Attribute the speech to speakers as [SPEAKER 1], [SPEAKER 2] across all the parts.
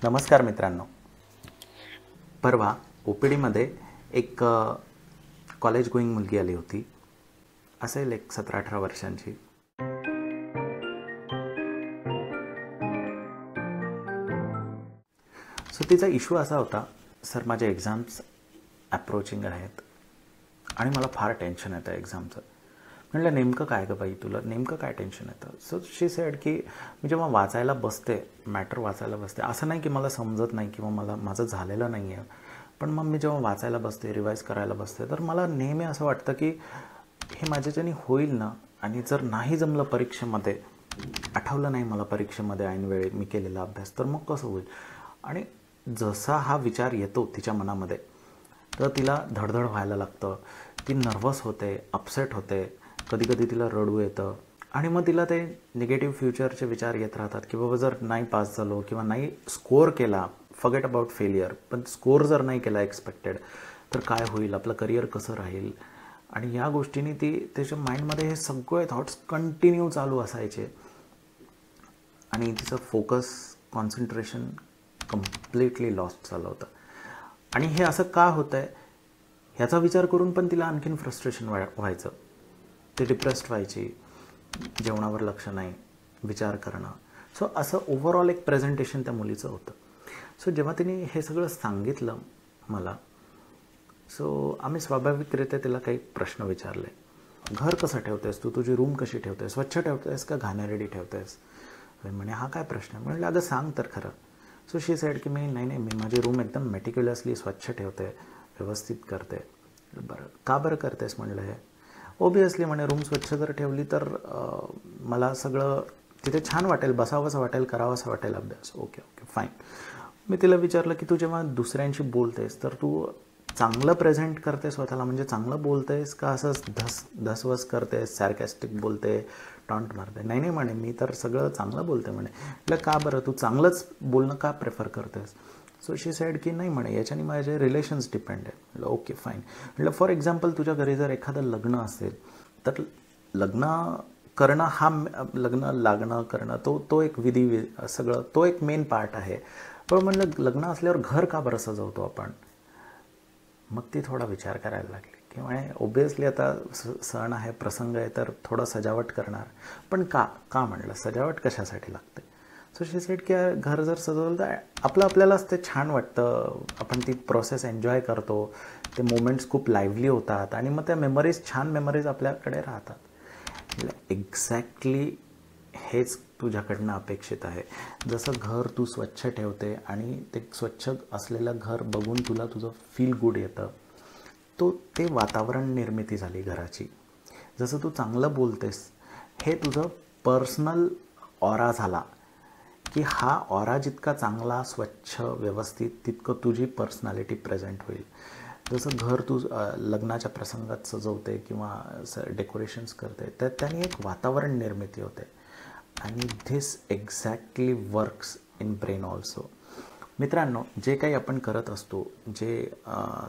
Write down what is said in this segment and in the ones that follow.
[SPEAKER 1] नमस्कार मित्रांनो. परवा OPDमध्ये एक कॉलेज गोईंग मुलगी आली होती. असेल एक 17-18 वर्षांची. सो तिचा इश्यू असा होता, सर माझे एक्झाम्स अप्रोचिंग आहेत आणि मला फार टेन्शन येतं एक्झामचं. म्हटलं नेमकं काय गं बाई, तुला नेमकं काय टेन्शन येतं? सो शी सेड की मी जेव्हा वाचायला बसते, मॅटर वाचायला बसते, असं नाही की मला समजत नाही किंवा माझं झालेलं नाही आहे, पण मग मी जेव्हा वाचायला बसते, रिवाईज करायला बसते, तर मला नेहमी असं वाटतं की हे माझ्याच्याने होईल ना, आणि जर नाही जमलं परीक्षेमध्ये, आठवलं नाही मला परीक्षेमध्ये ऐनवेळी मी केलेला अभ्यास, तर मग कसं होईल? आणि जसा हा विचार येतो तिच्या मनामध्ये, तर तिला धडधड व्हायला लागतं. ती नर्वस होते, अपसेट होते, कधी कधी तिला रडू येतं आणि मग तिला ते निगेटिव्ह फ्युचरचे विचार येत राहतात की बाबा जर नाही पास झालो किंवा नाही स्कोअर केला, फॉरगेट अबाउट फेलियर, पण स्कोअर जर नाही केला एक्सपेक्टेड, तर काय होईल, आपलं करिअर कसं राहील? आणि या गोष्टींनी त्याच्या माइंडमध्ये हे सगळे थॉट्स कंटिन्यू चालू असायचे आणि तिचं फोकस, कॉन्सन्ट्रेशन कम्प्लिटली लॉस्ट झालं होतं. आणि हे असं का होतं आहे ह्याचा विचार करून पण तिला आणखीन फ्रस्ट्रेशन व्हायचं. ती डिप्रेस्ड व्हायची, जेवणावर लक्ष नाही, विचार करणं. सो असं ओव्हरऑल एक प्रेझेंटेशन त्या मुलीचं होतं. सो जेव्हा तिने हे सगळं सांगितलं मला, सो आम्ही स्वाभाविकरित्या तिला काही प्रश्न विचारले. घर कसं ठेवतेस तू, तुझी रूम कशी ठेवतेस, स्वच्छ ठेवतेस का घाणेरडी ठेवतेस? म्हणे हा काय प्रश्न आहे? म्हटलं अगं सांग तर खरं. सो शी सेड की मी माझी रूम एकदम मेटिक्युलसली स्वच्छ ठेवते, व्यवस्थित करते. बरं का बरं करतेस म्हणलं हे? ओबियसली म्हणे रूम स्वच्छ जर ठेवली तर मला सगळं तिथे छान वाटेल, बसावंसं वाटेल, करावंसं वाटेल अभ्यास. Okay fine. मी तिला विचारलं की तू जेव्हा दुसऱ्यांशी बोलतेस तर तू चांगलं प्रेझेंट करते स्वतःला, म्हणजे चांगलं बोलतेस का असंच धसवस करतेस, सॅरकॅस्टिक बोलते, टॉन्ट मारते? नाही म्हणे मी तर सगळं चांगलं बोलते म्हणे. म्हटलं का बरं, तू चांगलंच बोलणं का प्रेफर करतेस? सो शी सेड की नाही म्हणे याच्याने माझे रिलेशन्स डिपेंड आहे. म्हटलं ओके फाईन. म्हटलं फॉर एक्झाम्पल तुझ्या घरी जर एखादं लग्न असेल तर लग्न करणं हा लग्न लागणं करणं तो एक विधी, सगळं तो एक मेन पार्ट आहे. पण म्हणलं लग्न असल्यावर घर का बरं सजवतो आपण? मग ती थोडा विचार करायला लागली की म्हणे ओबियसली आता सण आहे, प्रसंग आहे, तर थोडं सजावट करणार, पण का म्हणलं सजावट कशासाठी लागते? सो शी सेड की घर जर सजवलं तर आपल्यालाच ते छान वाटतं, आपण ती प्रोसेस एन्जॉय करतो, ते मोमेंट्स खूप लाईव्हली होतात आणि मग त्या मेमरीज, छान मेमरीज आपल्याकडे राहतात. एक्झॅक्टली हेच तुझ्याकडनं अपेक्षित आहे. जसं घर तू स्वच्छ ठेवते आणि ते स्वच्छ असलेलं घर बघून तुझं फील गुड येतं, ते वातावरण निर्मिती झाली घराची. जसं तू चांगलं बोलतेस, हे तुझं पर्सनल ऑरा झाला की हा ऑरा जितका चांगला, स्वच्छ, व्यवस्थित, तितकं तुझी पर्सनॅलिटी प्रेझेंट होईल. जसं घर तू लग्नाच्या प्रसंगात सजवते किंवा डेकोरेशन्स करते, तर त्याने एक वातावरण निर्मिती होते. आणि this exactly works in brain also. मित्रांनो, जे काही आपण करत असतो, जे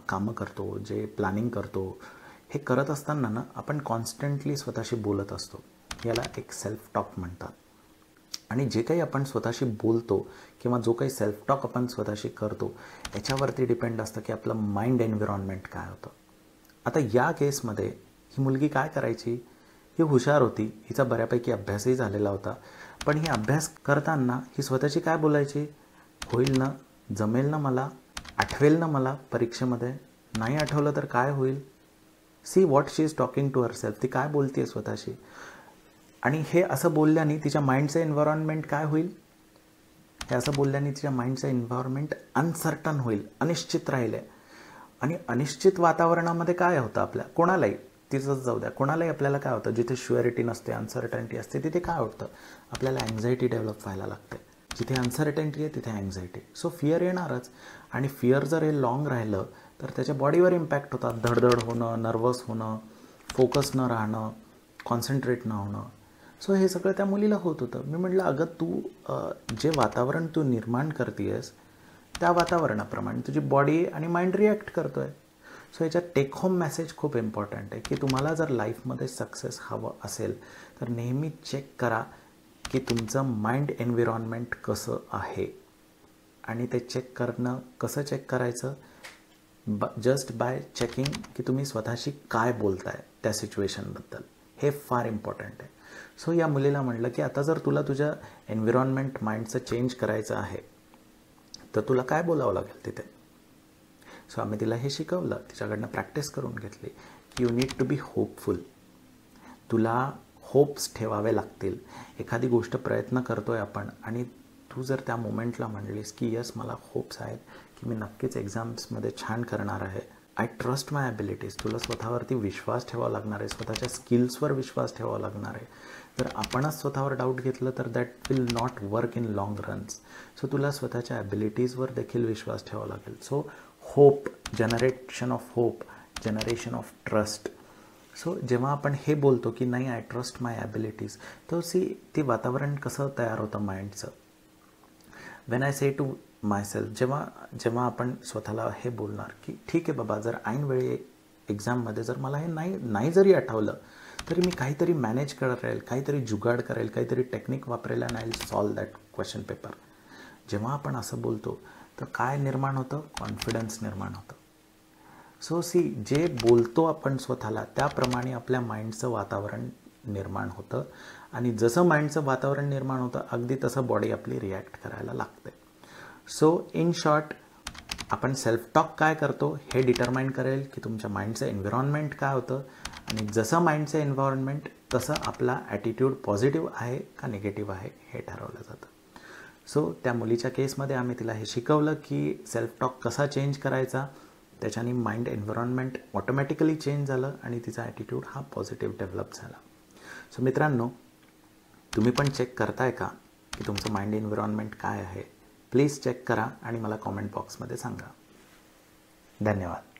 [SPEAKER 1] कामं करतो, जे प्लॅनिंग करतो, हे करत असताना ना आपण कॉन्स्टंटली स्वतःशी बोलत असतो. याला एक सेल्फ टॉक म्हणतात. आणि जे काही आपण स्वतःशी बोलतो किंवा जो काही सेल्फ टॉक आपण स्वतःशी करतो, याच्यावरती डिपेंड असतं की आपलं माइंड एन्व्हायरमेंट काय होतं. आता या केसमध्ये ही मुलगी काय करायची? ही हुशार होती, हिचा बऱ्यापैकी अभ्यासही झालेला होता, पण ही अभ्यास करताना ही स्वतःची काय बोलायची? होईल ना, जमेल ना, मला आठवेल ना मला परीक्षेमध्ये, नाही आठवलं तर काय होईल? See what she is talking to herself. ती काय बोलते आहे स्वतःशी. आणि हे असं बोलल्याने तिच्या माइंडचं एन्व्हायरमेंट काय होईल? हे असं बोलल्याने तिच्या माइंडचं एन्व्हायरमेंट अनसर्टन होईल, अनिश्चित राहील. आणि अनिश्चित वातावरणामध्ये काय होतं आपल्या कोणालाही, तिचंच जाऊ द्या, कोणालाही आपल्याला काय होतं? जिथे श्युअरिटी नसते, अनसर्टनिटी असते, तिथे काय होतं? आपल्याला अँझायटी डेव्हलप व्हायला लागते. जिथे अनसर्टनिटी आहे तिथे अँझायटी. सो फिअर येणारच. आणि फिअर जर हे लॉंग राहिलं तर त्याच्या बॉडीवर इम्पॅक्ट होतात. धडधड होणं, नर्वस होणं, फोकस न राहणं, कॉन्सन्ट्रेट न होणं. सो हे सगळं त्या मुलीला होत होतं. मी म्हटलं अगं तू जे वातावरण तू निर्माण करते आहेस त्या वातावरणाप्रमाणे तुझी बॉडी आणि माइंड रिॲक्ट करतो आहे. सो याच्यात टेक होम मेसेज खूप इम्पॉर्टंट आहे की तुम्हाला जर लाईफमध्ये सक्सेस हवं असेल तर नेहमी चेक करा की तुमचं माइंड एन्व्हायरमेंट कसं आहे. आणि ते चेक करणं कसं चेक करायचं, जस्ट बाय चेकिंग की तुम्ही स्वतःशी काय बोलताय त्या सिच्युएशनबद्दल. हे फार इम्पॉर्टंट आहे. सो या मुलीला म्हटलं की आता जर तुला तुझ्या एन्व्हिरॉन्मेंट माइंडचं चेंज करायचं आहे तर तुला काय बोलावं लागेल तिथे. सो आम्ही तिला हे शिकवलं, तिच्याकडनं प्रॅक्टिस करून घेतली की you need to be hopeful. तुला होप्स ठेवावे लागतील. एखादी गोष्ट प्रयत्न करतोय आपण आणि तू जर त्या मोमेंटला म्हणलीस की यस मला होप्स आहेत की मी नक्कीच एक्झाम्समध्ये छान करणार आहे, आय ट्रस्ट माय ॲबिलिटीज. तुला स्वतःवरती विश्वास ठेवावा लागणार आहे, स्वतःच्या स्किल्सवर विश्वास ठेवावा लागणार आहे. जर आपणच स्वतःवर डाऊट घेतलं तर that will not work in long runs. So तुला स्वतःच्या ॲबिलिटीजवर देखील विश्वास ठेवावा लागेल. So hope, generation of hope, generation of trust. So जेव्हा आपण हे बोलतो की नाही आय ट्रस्ट माय ॲबिलिटीज, तर ते वातावरण कसं तयार होतं माइंडचं. When I say to myself, जेव्हा आपण स्वतःला हे बोलणार की ठीक आहे बाबा, जर ऐनवेळी एक्झाममध्ये जर मला हे नाही जरी आठवलं तरी मी काहीतरी मॅनेज करेल, काहीतरी जुगाड करेल, काहीतरी टेक्निक वापरेल आणि I will solve that question paper. जेव्हा आपण असं बोलतो तर काय निर्माण होतं, कॉन्फिडन्स निर्माण होतं. सो जे बोलतो आपण स्वतःला त्याप्रमाणे आपल्या माइंडचं वातावरण निर्माण होतं आणि जसं माइंडचं वातावरण निर्माण होतं अगदी तसं बॉडी आपली रिॲक्ट करायला लागते. सो इन शॉर्ट, आपण सेल्फ टॉक काय करतो हे डिटरमाइन करेल की तुमच्या माइंडचं एन्व्हिरॉन्मेंट काय होतं आणि जसं माइंडचं एन्व्हायरमेंट तसं आपला ॲटिट्यूड पॉझिटिव्ह आहे का निगेटिव्ह आहे हे ठरवलं जातं. सो त्या मुलीच्या केसमध्ये आम्ही तिला हे शिकवलं की सेल्फ टॉक कसा चेंज करायचा. त्याच्याने माइंड एन्व्हायरमेंट ऑटोमॅटिकली चेंज झालं आणि तिचा ॲटिट्यूड हा पॉझिटिव्ह डेव्हलप झाला. सो मित्रांनो, तुम्ही पण चेक करताय का की तुमचं माइंड एन्व्हायरमेंट काय आहे. प्लीज चेक करा आणि मला कॉमेंट बॉक्समध्ये सांगा. धन्यवाद.